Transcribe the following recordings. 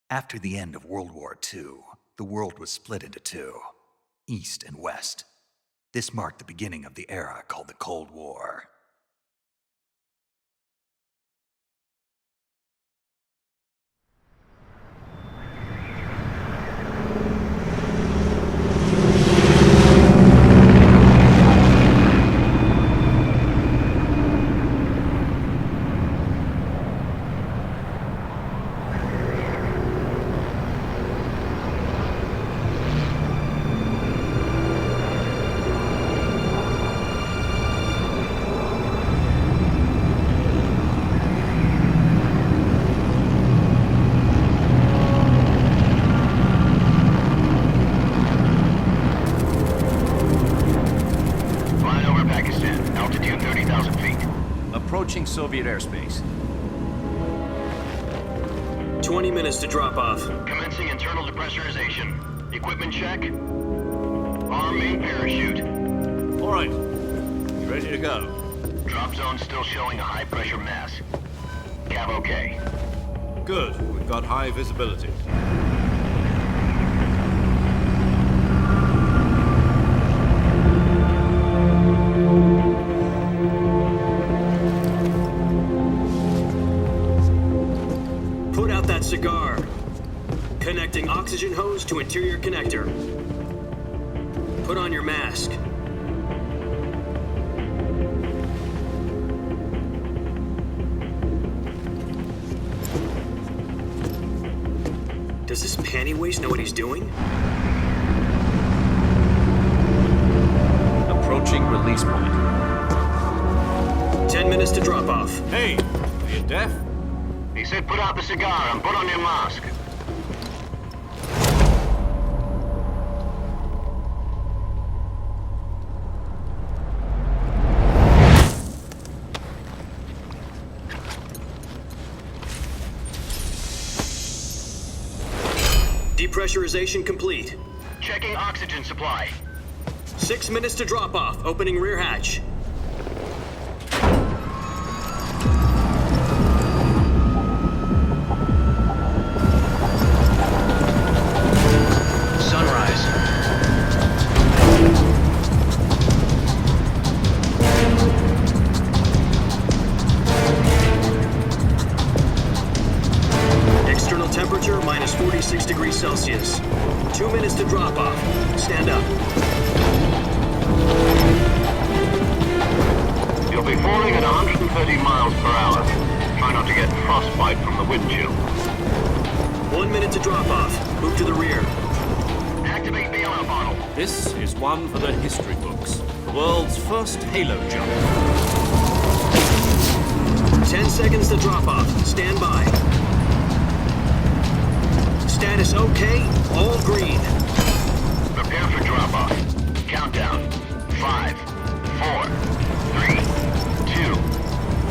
After the end of World War II, the world was split into two, East and West. This marked the beginning of the era called the Cold War. Soviet airspace. 20 minutes to drop off. Commencing internal depressurization. Equipment check. Arm main parachute. All right. You ready to go? Drop zone still showing a high pressure mass. Cav okay. Good. We've got high visibility. Cigar. Connecting oxygen hose to interior connector. Put on your mask. Does this panty waste know what he's doing? Approaching release point. 10 minutes to drop off. Hey, are you deaf? He said put out the cigar and put on your mask. Depressurization complete. Checking oxygen supply. 6 minutes to drop off. Opening rear hatch. Temperature minus 46 degrees Celsius. 2 minutes to drop off. Stand up. You'll be falling at 130 miles per hour. Try not to get frostbite from the wind chill. 1 minute to drop off. Move to the rear. Activate bailout bottle. This is one for the history books. The world's first halo jump. 10 seconds to drop off. Stand by. Status okay, all green. Prepare for drop-off. Countdown. 5, 4, 3, 2,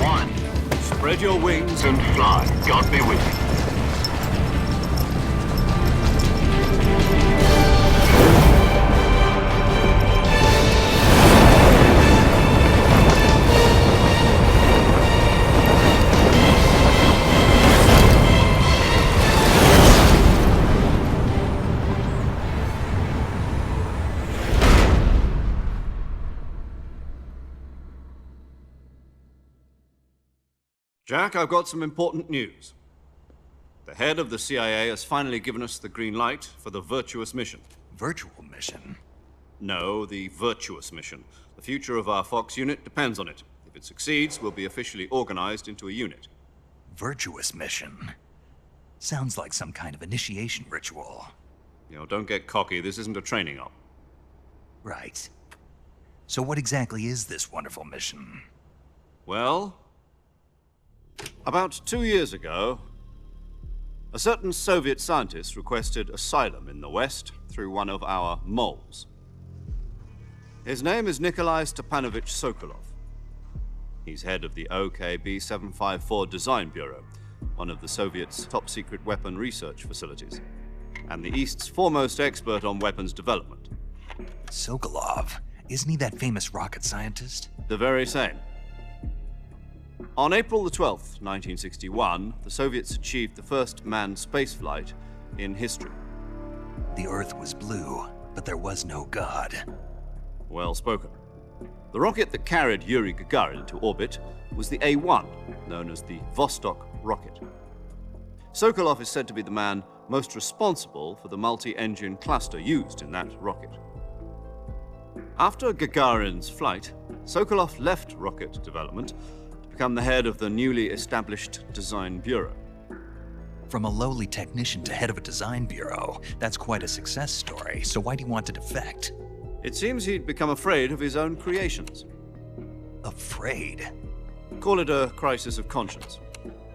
1. Spread your wings and fly. God be with you. Jack, I've got some important news. The head of the CIA has finally given us the green light for the virtuous mission. Virtual mission? No, the virtuous mission. The future of our Fox unit depends on it. If it succeeds, we'll be officially organized into a unit. Virtuous mission? Sounds like some kind of initiation ritual. You know, don't get cocky. This isn't a training op. Right. So what exactly is this wonderful mission? Well, about 2 years ago, a certain Soviet scientist requested asylum in the West through one of our moles. His name is Nikolai Stepanovich Sokolov. He's head of the OKB-754 Design Bureau, one of the Soviets' top-secret weapon research facilities, and the East's foremost expert on weapons development. Sokolov? Isn't he that famous rocket scientist? The very same. On April the 12th, 1961, the Soviets achieved the first manned spaceflight in history. The Earth was blue, but there was no God. Well spoken. The rocket that carried Yuri Gagarin to orbit was the A-1, known as the Vostok rocket. Sokolov is said to be the man most responsible for the multi-engine cluster used in that rocket. After Gagarin's flight, Sokolov left rocket development to become the head of the newly established Design Bureau. From a lowly technician to head of a design bureau, that's quite a success story, so why do you want to defect? It seems he'd become afraid of his own creations. Afraid? Call it a crisis of conscience.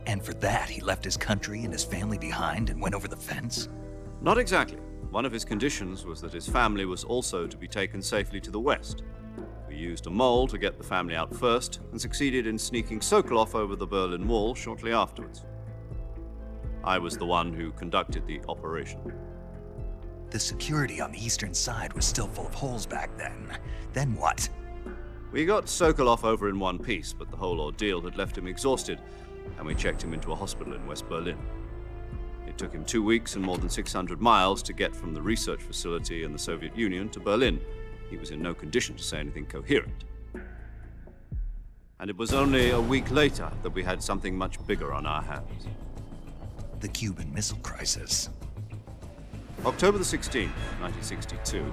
And for that, he left his country and his family behind and went over the fence? Not exactly. One of his conditions was that his family was also to be taken safely to the west. We used a mole to get the family out first and succeeded in sneaking Sokolov over the Berlin Wall shortly afterwards. I was the one who conducted the operation. The security on the eastern side was still full of holes back then. Then what? We got Sokolov over in one piece, but the whole ordeal had left him exhausted, and we checked him into a hospital in West Berlin. It took him 2 weeks and more than 600 miles to get from the research facility in the Soviet Union to Berlin. He was in no condition to say anything coherent. And it was only a week later that we had something much bigger on our hands. The Cuban Missile Crisis. October the 16th, 1962,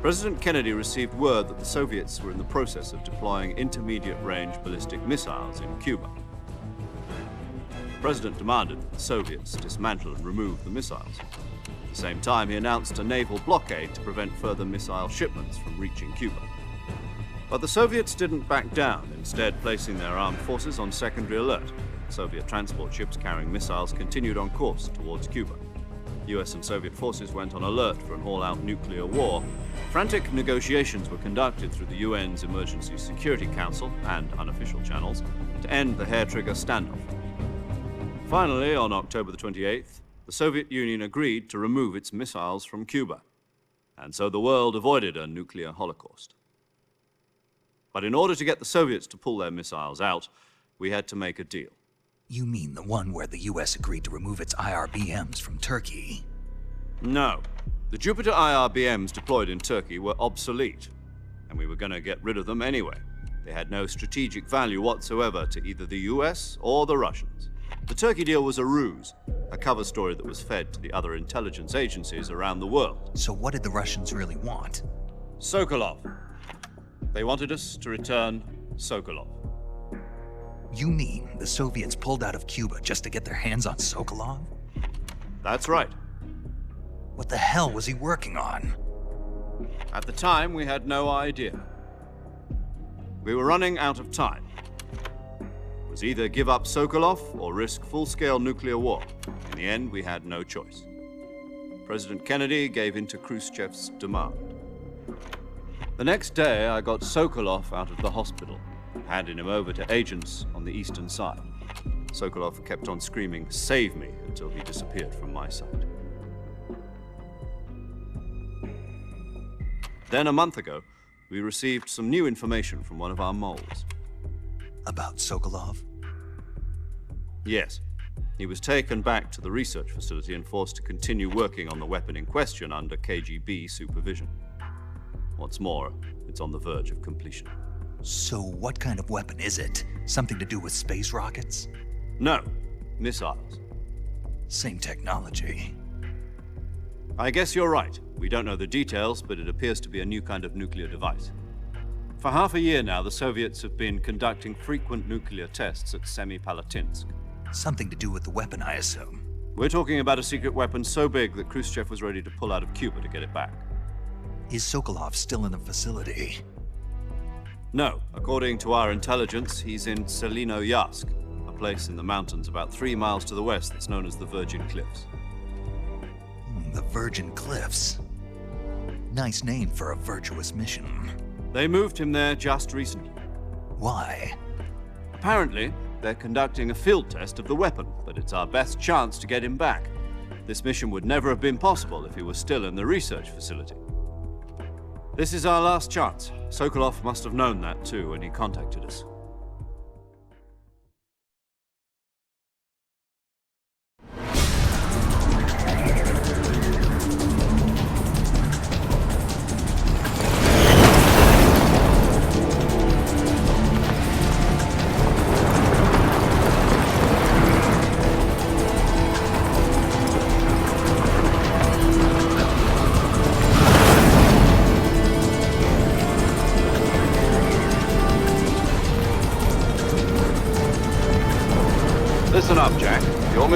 President Kennedy received word that the Soviets were in the process of deploying intermediate-range ballistic missiles in Cuba. The President demanded that the Soviets dismantle and remove the missiles. At the same time, he announced a naval blockade to prevent further missile shipments from reaching Cuba. But the Soviets didn't back down, instead placing their armed forces on secondary alert. Soviet transport ships carrying missiles continued on course towards Cuba. US and Soviet forces went on alert for an all-out nuclear war. Frantic negotiations were conducted through the UN's Emergency Security Council and unofficial channels to end the hair-trigger standoff. Finally, on October the 28th, the Soviet Union agreed to remove its missiles from Cuba, and so the world avoided a nuclear holocaust. But in order to get the Soviets to pull their missiles out, we had to make a deal. You mean the one where the US agreed to remove its IRBMs from Turkey? No. The Jupiter IRBMs deployed in Turkey were obsolete, and we were going to get rid of them anyway. They had no strategic value whatsoever to either the US or the Russians. The Turkey deal was a ruse, a cover story that was fed to the other intelligence agencies around the world. So what did the Russians really want? Sokolov. They wanted us to return Sokolov. You mean the Soviets pulled out of Cuba just to get their hands on Sokolov? That's right. What the hell was he working on? At the time, we had no idea. We were running out of time. It was either give up Sokolov or risk full-scale nuclear war. In the end, we had no choice. President Kennedy gave in to Khrushchev's demand. The next day, I got Sokolov out of the hospital, handing him over to agents on the eastern side. Sokolov kept on screaming, "Save me," until he disappeared from my sight. Then a month ago, we received some new information from one of our moles. About Sokolov? Yes. He was taken back to the research facility and forced to continue working on the weapon in question under KGB supervision. What's more, it's on the verge of completion. So what kind of weapon is it? Something to do with space rockets? No, missiles. Same technology. I guess you're right. We don't know the details, but it appears to be a new kind of nuclear device. For half a year now, the Soviets have been conducting frequent nuclear tests at Semipalatinsk. Something to do with the weapon, I assume. We're talking about a secret weapon so big that Khrushchev was ready to pull out of Cuba to get it back. Is Sokolov still in the facility? No. According to our intelligence, he's in Tselinoyarsk, a place in the mountains about 3 miles to the west that's known as the Virgin Cliffs. The Virgin Cliffs. Nice name for a virtuous mission. They moved him there just recently. Why? Apparently, they're conducting a field test of the weapon, but it's our best chance to get him back. This mission would never have been possible if he was still in the research facility. This is our last chance. Sokolov must have known that too when he contacted us.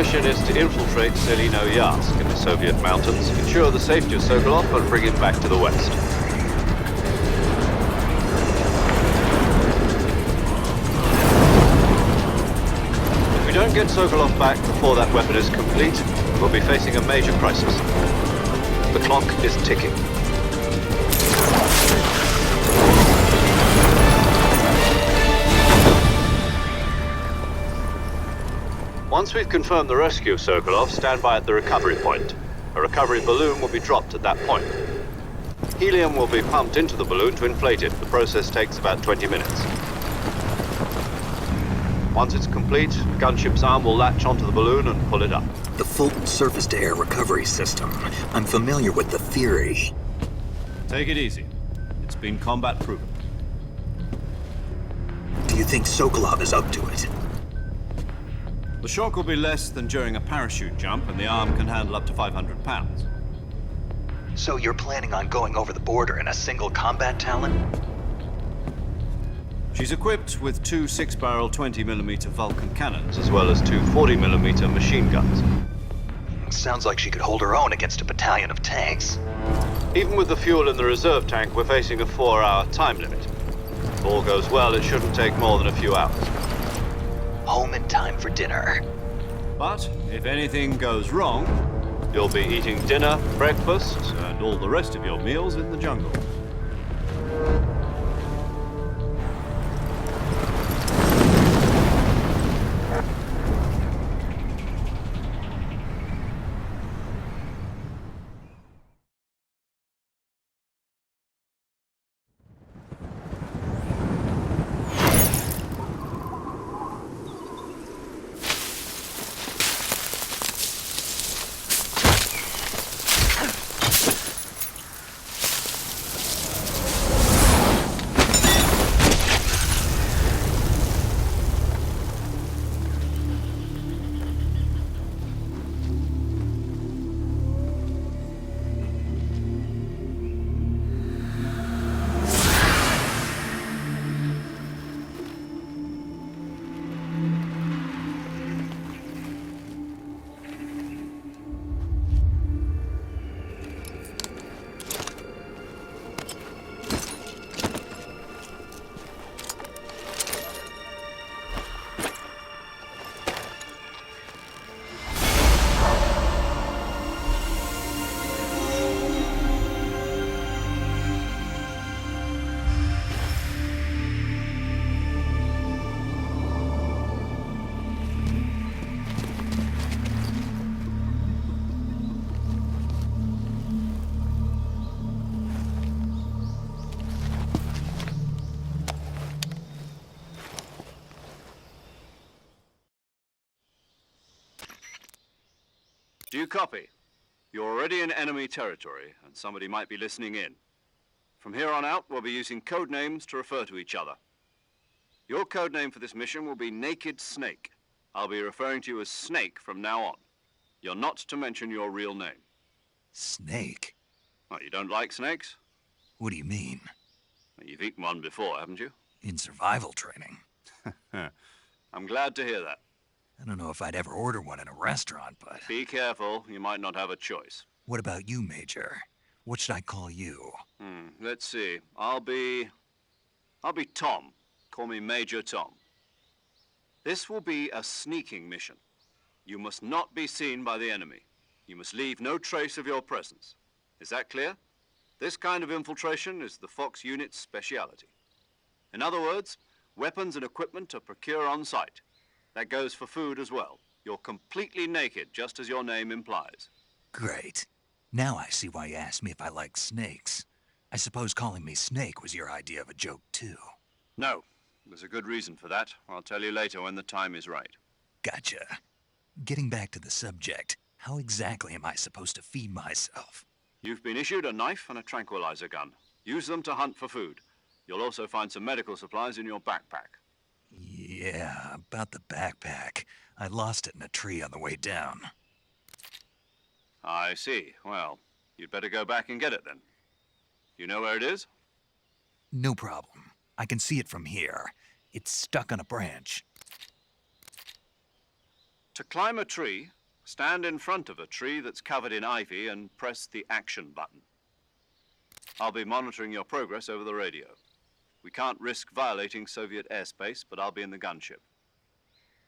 mission is to infiltrate Tselinoyarsk in the Soviet mountains, ensure the safety of Sokolov, and bring him back to the West. If we don't get Sokolov back before that weapon is complete, we'll be facing a major crisis. The clock is ticking. Once we've confirmed the rescue of Sokolov, stand by at the recovery point. A recovery balloon will be dropped at that point. Helium will be pumped into the balloon to inflate it. The process takes about 20 minutes. Once it's complete, the gunship's arm will latch onto the balloon and pull it up. The Fulton surface-to-air recovery system. I'm familiar with the theory. Take it easy. It's been combat proven. Do you think Sokolov is up to it? The shock will be less than during a parachute jump, and the arm can handle up to 500 pounds. So you're planning on going over the border in a single combat Talon? She's equipped with two 6-barrel 20mm Vulcan cannons, as well as two 40mm machine guns. Sounds like she could hold her own against a battalion of tanks. Even with the fuel in the reserve tank, we're facing a 4-hour time limit. If all goes well, it shouldn't take more than a few hours. Home in time for dinner. But if anything goes wrong, you'll be eating dinner, breakfast, and all the rest of your meals in the jungle. Do you copy? You're already in enemy territory, and somebody might be listening in. From here on out, we'll be using code names to refer to each other. Your code name for this mission will be Naked Snake. I'll be referring to you as Snake from now on. You're not to mention your real name. Snake? What, you don't like snakes? What do you mean? Well, you've eaten one before, haven't you? In survival training. I'm glad to hear that. I don't know if I'd ever order one in a restaurant, but... Be careful, you might not have a choice. What about you, Major? What should I call you? Let's see. I'll be Tom. Call me Major Tom. This will be a sneaking mission. You must not be seen by the enemy. You must leave no trace of your presence. Is that clear? This kind of infiltration is the Fox unit's speciality. In other words, weapons and equipment are procured on site. That goes for food as well. You're completely naked, just as your name implies. Great. Now I see why you asked me if I like snakes. I suppose calling me Snake was your idea of a joke, too. No. There's a good reason for that. I'll tell you later when the time is right. Gotcha. Getting back to the subject, how exactly am I supposed to feed myself? You've been issued a knife and a tranquilizer gun. Use them to hunt for food. You'll also find some medical supplies in your backpack. Yeah, about the backpack. I lost it in a tree on the way down. I see. Well, you'd better go back and get it then. You know where it is? No problem. I can see it from here. It's stuck on a branch. To climb a tree, stand in front of a tree that's covered in ivy and press the action button. I'll be monitoring your progress over the radio. We can't risk violating Soviet airspace, but I'll be in the gunship.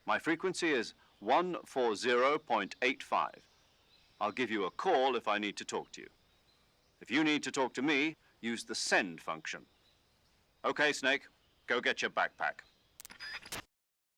My frequency is 140.85. I'll give you a call if I need to talk to you. If you need to talk to me, use the send function. Okay, Snake, go get your backpack.